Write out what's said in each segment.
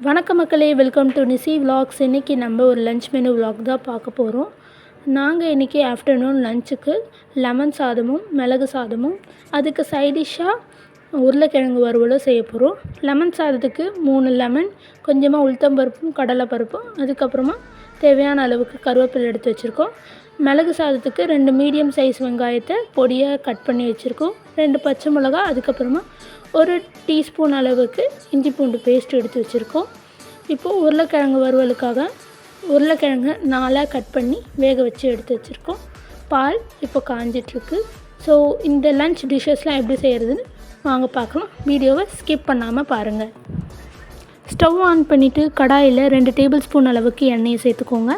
வணக்கம் மக்களே, welcome to நிசி vlogs. இன்றைக்கி நம்ம ஒரு லன்ச் மெனு விலாக் தான் பார்க்க போகிறோம். நாங்கள் இன்றைக்கி ஆஃப்டர்நூன் லஞ்சுக்கு லெமன் சாதமும் மிளகு சாதமும் அதுக்கு சைடிஷ்ஷாக உருளைக்கிழங்கு வறுவலும் செய்ய போகிறோம். லெமன் சாதத்துக்கு 3 லெமன், கொஞ்சமாக உளுத்தம்பருப்பும் கடலைப்பருப்பும், அதுக்கப்புறமா தேவையான அளவுக்கு கருவேப்பிலை எடுத்து வச்சுருக்கோம். மிளகு சாதத்துக்கு 2 மீடியம் சைஸ் வெங்காயத்தை பொடியாக கட் பண்ணி வச்சுருக்கோம். 2 பச்சை மிளகா, அதுக்கப்புறமா 1 டீஸ்பூன் அளவுக்கு இஞ்சி பூண்டு பேஸ்ட் எடுத்து வச்சுருக்கோம். இப்போது உருளைக்கிழங்கு வறுவலுக்காக உருளைக்கிழங்கு 4ஆக கட் பண்ணி வேக வச்சு எடுத்து வச்சுருக்கோம். பால் இப்போ காஞ்சிட்ருக்கு. ஸோ இந்த லன்ச் டிஷ்ஷஸ்லாம் எப்படி செய்கிறதுன்னு வாங்க பார்க்கலாம். வீடியோவை ஸ்கிப் பண்ணாமல் பாருங்கள். ஸ்டவ் ஆன் பண்ணிவிட்டு கடாயில் 2 டேபிள் ஸ்பூன் அளவுக்கு எண்ணெயை சேர்த்துக்கோங்க.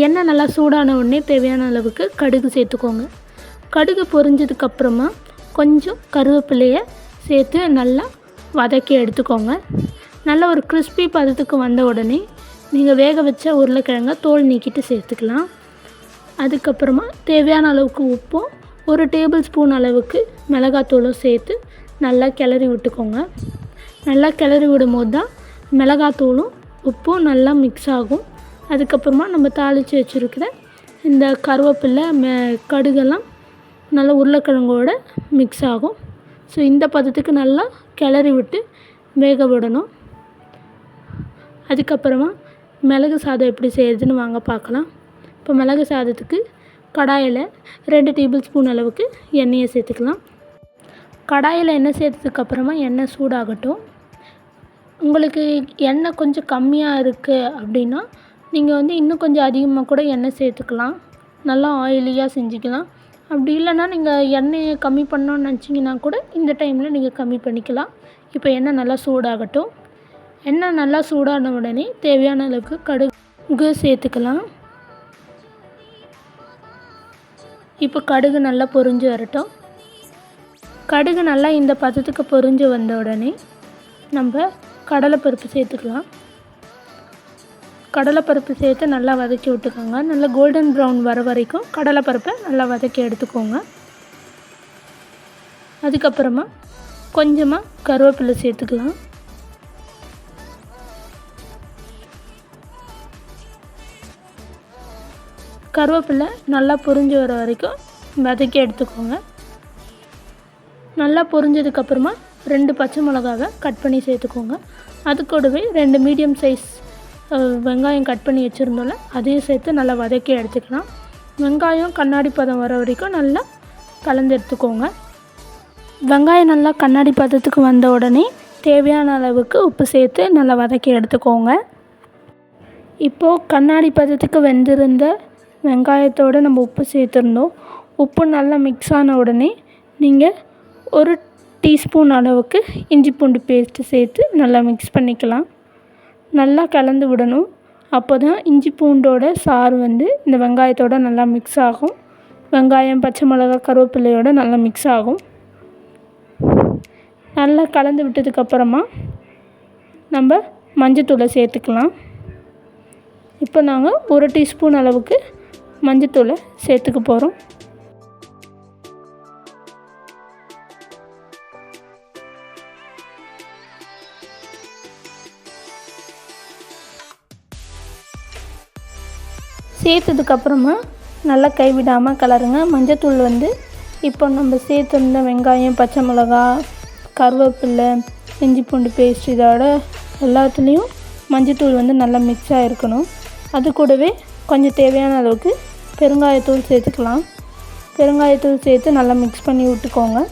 எண்ணெய் நல்லா சூடான உடனே தேவையான அளவுக்கு கடுகு சேர்த்துக்கோங்க. கடுகு பொரிஞ்சதுக்கப்புறமா கொஞ்சம் கருவேப்பிலையை சேர்த்து நல்லா வதக்கி எடுத்துக்கோங்க. நல்லா ஒரு கிறிஸ்பி பதத்துக்கு வந்த உடனே நீங்கள் வேக வச்ச உருளைக்கிழங்கை தோல் நீக்கிட்டு சேர்த்துக்கலாம். அதுக்கப்புறமா தேவையான அளவுக்கு உப்பும் 1 டேபிள் ஸ்பூன் அளவுக்கு மிளகாத்தூளும் சேர்த்து நல்லா கிளறி விட்டுக்கோங்க. நல்லா கிளறி விடும்போது தான் மிளகாத்தூளும் உப்பும் நல்லா மிக்ஸ் ஆகும். அதுக்கப்புறமா நம்ம தாளித்து வச்சுருக்கிற இந்த கருவேப்பிலை கடுகெல்லாம் நல்லா உருளைக்கிழங்கோட மிக்ஸ் ஆகும். ஸோ இந்த பதத்துக்கு நல்லா கிளறி விட்டு வேக விடணும். அதுக்கப்புறமா மிளகு சாதம் எப்படி செய்கிறதுன்னு வாங்க பார்க்கலாம். இப்போ மிளகு சாதத்துக்கு கடாயில் 2 டேபிள் ஸ்பூன் அளவுக்கு எண்ணெயை சேர்த்துக்கலாம். கடாயில் எண்ணெய் சேர்த்ததுக்கப்புறமா எண்ணெய் சூடாகட்டும். உங்களுக்கு எண்ணெய் கொஞ்சம் கம்மியாக இருக்குது அப்படின்னா நீங்கள் இன்னும் கொஞ்சம் அதிகமாக கூட எண்ணெய் சேர்த்துக்கலாம். நல்லா ஆயிலியாக செஞ்சுக்கலாம். அப்படி இல்லைன்னா நீங்கள் எண்ணெயை கம்மி பண்ணணும்னு நினச்சிங்கன்னா கூட இந்த டைமில் நீங்கள் கம்மி பண்ணிக்கலாம். இப்போ எண்ணெய் நல்லா சூடாகட்டும். எண்ணெய் நல்லா சூடான உடனே தேவையான அளவுக்கு கடுகு சேர்த்துக்கலாம். இப்போ கடுகு நல்லா பொரிஞ்சு வரட்டும். கடுகு நல்லா இந்த பதத்துக்கு பொரிஞ்சு வந்த உடனே நம்ம கடலைப்பருப்பு சேர்த்துக்கலாம். கடலைப்பருப்பு சேர்த்து நல்லா வதக்கி விட்டுக்கோங்க. நல்லா கோல்டன் ப்ரௌன் வர வரைக்கும் கடலைப்பருப்பை நல்லா வதக்கி எடுத்துக்கோங்க. அதுக்கப்புறமா கொஞ்சமாக கருவேப்பிலை சேர்த்துக்கலாம். கருவேப்பிலை நல்லா பொரிஞ்சு வர வரைக்கும் வதக்கி எடுத்துக்கோங்க. நல்லா பொரிஞ்சதுக்கப்புறமா 2 பச்சை மிளகாவை கட் பண்ணி சேர்த்துக்கோங்க. அது கூடவே 2 மீடியம் சைஸ் வெங்காயம் கட் பண்ணி வச்சுருந்தோம்ல, அதையும் சேர்த்து நல்லா வதக்கி எடுத்துக்கலாம். வெங்காயம் கண்ணாடி பதம் வர வரைக்கும் நல்லா கலந்து எடுத்துக்கோங்க. வெங்காயம் நல்லா கண்ணாடி பதத்துக்கு வந்த உடனே தேவையான அளவுக்கு உப்பு சேர்த்து நல்லா வதக்கி எடுத்துக்கோங்க. இப்போது கண்ணாடி பதத்துக்கு வெந்திருந்த வெங்காயத்தோடு நம்ம உப்பு சேர்த்துருந்தோம். உப்பு நல்லா மிக்ஸ் ஆன உடனே நீங்கள் 1 டீஸ்பூன் அளவுக்கு இஞ்சி பூண்டு பேஸ்ட்டு சேர்த்து நல்லா மிக்ஸ் பண்ணிக்கலாம். நல்லா கலந்து விடணும். அப்போ தான் இஞ்சி பூண்டோட சாறு இந்த வெங்காயத்தோடு நல்லா மிக்ஸ் ஆகும். வெங்காயம், பச்சை மிளகா, கருவேப்பிலையோடு நல்லா மிக்ஸ் ஆகும். நல்லா கலந்து விட்டதுக்கப்புறமா நம்ம மஞ்சத்தூளை சேர்த்துக்கலாம். இப்போ நாங்கள் 1 டீஸ்பூன் அளவுக்கு மஞ்சத்தூளை சேர்த்துக்க போகிறோம். சேர்த்ததுக்கப்புறமா நல்லா கைவிடாமல் கலருங்க. மஞ்சத்தூள் இப்போ நம்ம சேர்த்துருந்த வெங்காயம், பச்சை மிளகா, கருவேப்பிலை, இஞ்சி பூண்டு பேஸ்ட் இதோட எல்லாத்துலேயும் மஞ்சத்தூள் நல்லா மிக்ஸ் ஆகிருக்கணும். அது கூடவே கொஞ்சம் தேவையான அளவுக்கு பெருங்காயத்தூள் சேர்த்துக்கலாம். பெருங்காயத்தூள் சேர்த்து நல்லா மிக்ஸ் பண்ணி விட்டுக்கோங்க.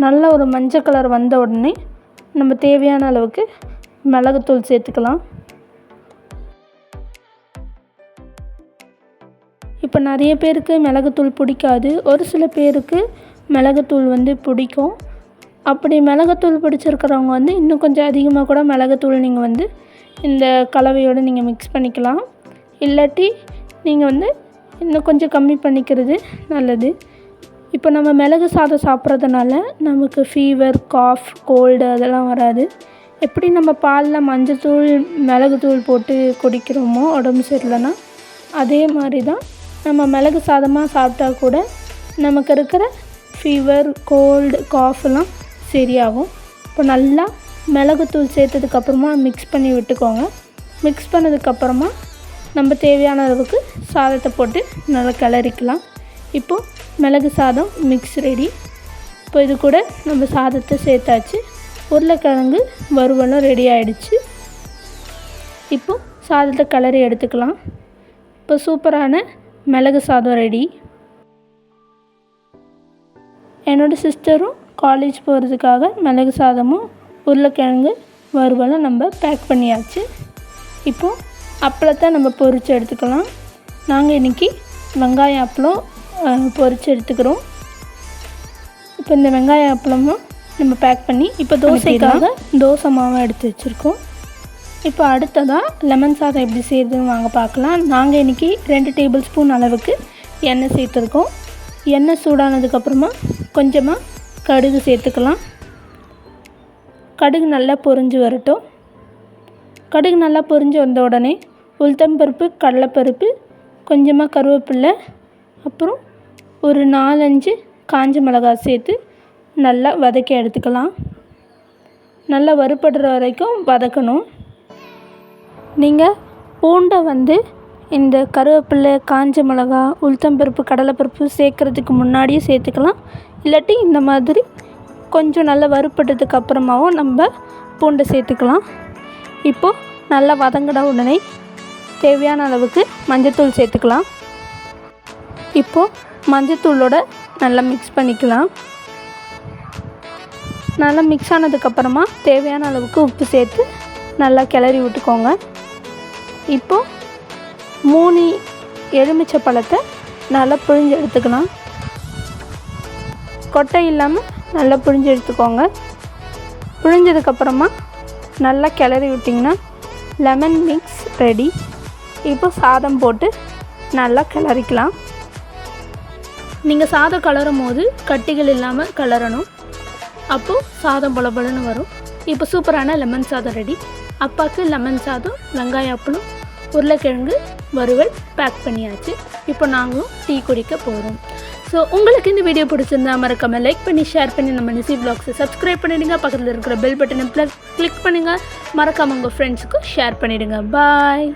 நல்ல ஒரு மஞ்சள் கலர் வந்த உடனே நம்ம தேவையான அளவுக்கு மிளகுத்தூள் சேர்த்துக்கலாம். இப்போ நிறைய பேருக்கு மிளகுத்தூள் பிடிக்காது. ஒரு சில பேருக்கு மிளகுத்தூள் பிடிக்கும். அப்படி மிளகுத்தூள் பிடிச்சிருக்கிறவங்க இன்னும் கொஞ்சம் அதிகமாக கூட மிளகுத்தூள் நீங்கள் இந்த கலவையோடு நீங்கள் மிக்ஸ் பண்ணிக்கலாம். இல்லாட்டி நீங்கள் இன்னும் கொஞ்சம் கம்மி பண்ணிக்கிறது நல்லது. இப்போ நம்ம மிளகு சாதம் சாப்பிட்றதுனால நமக்கு ஃபீவர், காஃப், கோல்டு அதெல்லாம் வராது. எப்படி நம்ம பாலில் மஞ்சத்தூள், மிளகுத்தூள் போட்டு குடிக்கிறோமோ உடம்பு சரியில்லைன்னா, அதே மாதிரி தான் நம்ம மிளகு சாதமாக சாப்பிட்டா கூட நமக்கு இருக்கிற ஃபீவர், கோல்டு, காஃபெல்லாம் சரியாகும். இப்போ நல்லா மிளகுத்தூள் சேர்த்ததுக்கப்புறமா மிக்ஸ் பண்ணி விட்டுக்கோங்க. மிக்ஸ் பண்ணதுக்கப்புறமா நம்ம தேவையான அளவுக்கு சாதத்தை போட்டு நல்லா கிளறிக்கலாம். இப்போது மிளகு சாதம் மிக்ஸ் ரெடி. இப்போ இது கூட நம்ம சாதத்தை சேர்த்தாச்சு. உருளைக்கிழங்கு வறுவலும் ரெடி ஆகிடுச்சு. இப்போது சாதத்தை கிளறி எடுத்துக்கலாம். இப்போ சூப்பரான மிளகு சாதம் ரெடி. என்னோடய சிஸ்டரும் காலேஜ் போகிறதுக்காக மிளகு சாதமும் உருளைக்கிழங்கு வறுவலும் நம்ம பேக் பண்ணியாச்சு. இப்போது அப்பளத்தை நம்ம பொரித்து எடுத்துக்கலாம். நாங்கள் இன்றைக்கி வெங்காய அப்பளம் பொரித்து எடுத்துக்கிறோம். இப்போ இந்த வெங்காய அப்பளமும் நம்ம பேக் பண்ணி இப்போ தோசைக்காக தோசை மாவை எடுத்து வச்சுருக்கோம். இப்போ அடுத்ததாக லெமன் சாதம் எப்படி செய்கிறதுன்னு வாங்க பார்க்கலாம். நாங்கள் இன்றைக்கி 2 டேபிள் ஸ்பூன் அளவுக்கு எண்ணெய் சேர்த்துருக்கோம். எண்ணெய் சூடானதுக்கப்புறமா கொஞ்சமாக கடுகு சேர்த்துக்கலாம். கடுகு நல்லா பொரிஞ்சு வரட்டும். கடுகு நல்லா பொரிஞ்சு வந்த உடனே உளுத்தம்பருப்பு, கடலைப்பருப்பு, கொஞ்சமாக கருவேப்பிலை, அப்புறம் ஒரு 4-5 காஞ்ச மிளகாய் சேர்த்து நல்லா வதக்கி எடுத்துக்கலாம். நல்லா வறுபடுற வரைக்கும் வதக்கணும். நீங்கள் பூண்டை இந்த கருவேப்பிலை, காஞ்ச மிளகாய், உளுத்தம்பருப்பு, கடலைப்பருப்பு சேர்க்குறதுக்கு முன்னாடியே சேர்த்துக்கலாம். இல்லாட்டி இந்த மாதிரி கொஞ்சம் நல்லா வறுபட்டதுக்கு அப்புறமாவும் நம்ம பூண்டை சேர்த்துக்கலாம். இப்போது நல்லா வதங்கின உடனே தேவையான அளவுக்கு மஞ்சத்தூள் சேர்த்துக்கலாம். இப்போது மஞ்சத்தூளோட நல்லா மிக்ஸ் பண்ணிக்கலாம். நல்லா மிக்ஸ் ஆனதுக்கப்புறமா தேவையான அளவுக்கு உப்பு சேர்த்து நல்லா கிளறி விட்டுக்கோங்க. இப்போது 3 எலுமிச்சை பழத்தை நல்லா பிழிஞ்சு எடுத்துக்கலாம். கொட்டை இல்லாமல் நல்லா பிழிஞ்சு எடுத்துக்கோங்க. பிழிஞ்சதுக்கப்புறமா நல்லா கிளறி விட்டிங்கன்னா லெமன் மிக்ஸ் ரெடி. இப்போ சாதம் போட்டு நல்லா கிளறிக்கலாம். நீங்கள் சாதம் கிளறும் போது கட்டிகள் இல்லாமல் கிளறணும். அப்போது சாதம் பலபலன்னு வரும். இப்போ சூப்பரான லெமன் சாதம் ரெடி. அப்பாவுக்கு லெமன் சாதம், வெங்காய அப்பளம், உருளைக்கிழங்கு வறுவல் பேக் பண்ணியாச்சு. இப்போ நாங்களும் டீ குடிக்க போகிறோம். ஸோ உங்களுக்கு இந்த வீடியோ பிடிச்சிருந்தா மறக்காமல் லைக் பண்ணி ஷேர் பண்ணி நம்ம நிசி வ்ளாக்ஸை சப்ஸ்கிரைப் பண்ணிவிடுங்க. பக்கத்தில் இருக்கிற பெல் பட்டனை கிளிக் பண்ணுங்கள். மறக்காமல் உங்கள் ஃப்ரெண்ட்ஸுக்கும் ஷேர் பண்ணிவிடுங்க. பாய்.